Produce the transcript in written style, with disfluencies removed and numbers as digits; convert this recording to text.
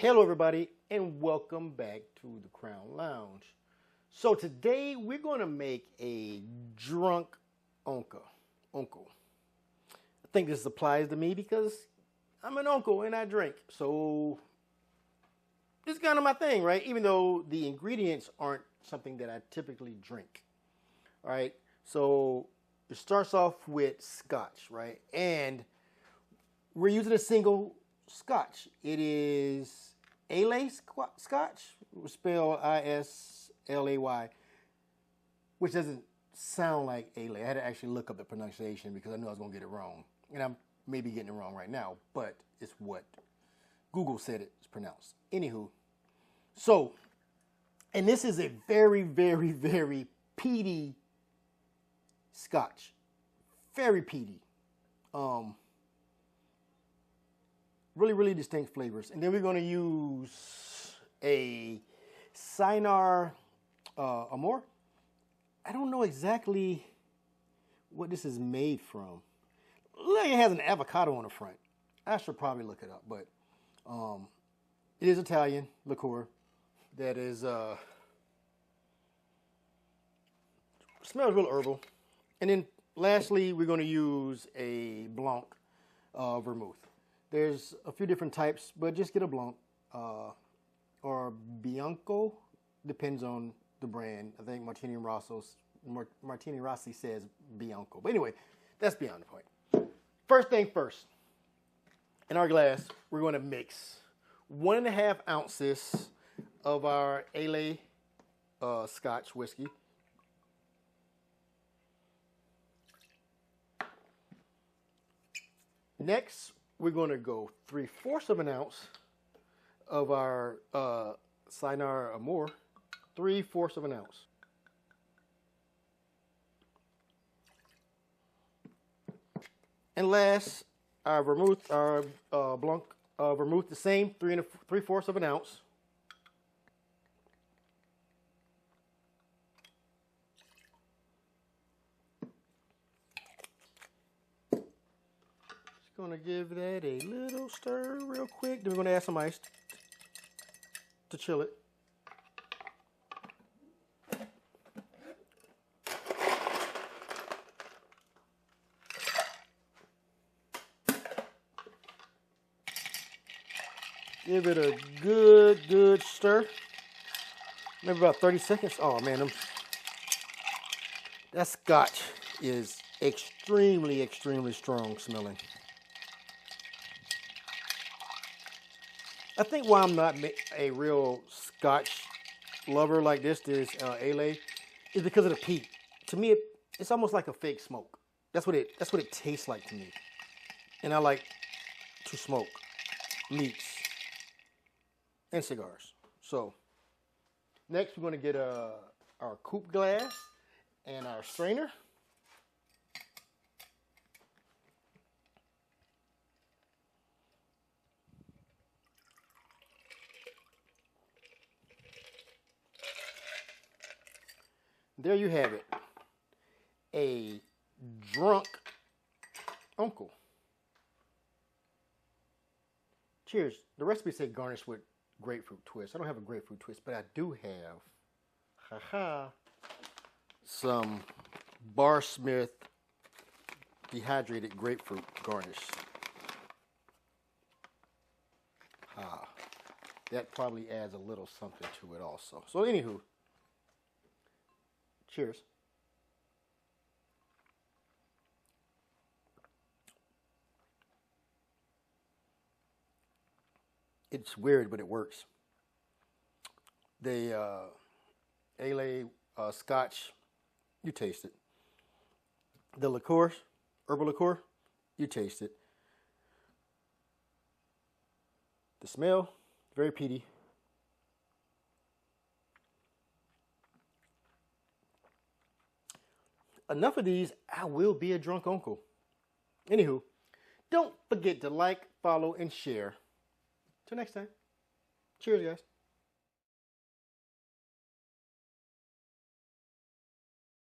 Hello everybody and welcome back to the Crown Lounge. So today we're going to make a drunk uncle. I think this applies to me because I'm an uncle and I drink. So this is kind of my thing, right? Even though the ingredients aren't something that I typically drink. All right. So it starts off with scotch, right? And we're using a single scotch. It is Islay Scotch, spelled I-S-L-A-Y, which doesn't sound like Islay. I had to actually look up the pronunciation because I knew I was going to get it wrong. And I'm maybe getting it wrong right now, but it's what Google said it's pronounced. Anywho, so, and this is a very, very, very peaty scotch. Very peaty. Really, really distinct flavors. And then we're going to use a Cynar Amaro. I don't know exactly what this is made from. Look, it has an avocado on the front. I should probably look it up, but it is Italian liqueur that is smells real herbal. And then lastly, we're going to use a Blanc Vermouth. There's a few different types, but just get a Blanc or Bianco, depends on the brand. I think Martini Rossi says Bianco. But anyway, that's beyond the point. First thing first, in our glass, we're going to mix 1.5 ounces of our Islay Scotch whiskey. Next, we're going to go 3/4 of an ounce of our Cynar Amaro, 3/4 of an ounce. And last, our vermouth, our Blanc Vermouth, the same, 3/4 of an ounce. Going to give that a little stir real quick. Then we're going to add some ice to chill it. Give it a good stir. Maybe about 30 seconds. Oh man, that scotch is extremely strong smelling. I think why I'm not a real Scotch lover like this Islay, is because of the peat. To me, it's almost like a fake smoke. That's what it tastes like to me. And I like to smoke meats and cigars. So next, we're going to get our Coupe glass and our strainer. There you have it, a drunk uncle. Cheers. The recipe said garnish with grapefruit twist. I don't have a grapefruit twist, but I do have, some Bar Smith dehydrated grapefruit garnish. That probably adds a little something to it also. So anywho. Cheers. It's weird, but it works. The Islay Scotch, you taste it. The liqueur, herbal liqueur, you taste it. The smell, very peaty. Enough of these, I will be a drunk uncle. Anywho, don't forget to like, follow, and share. Till next time. Cheers, guys.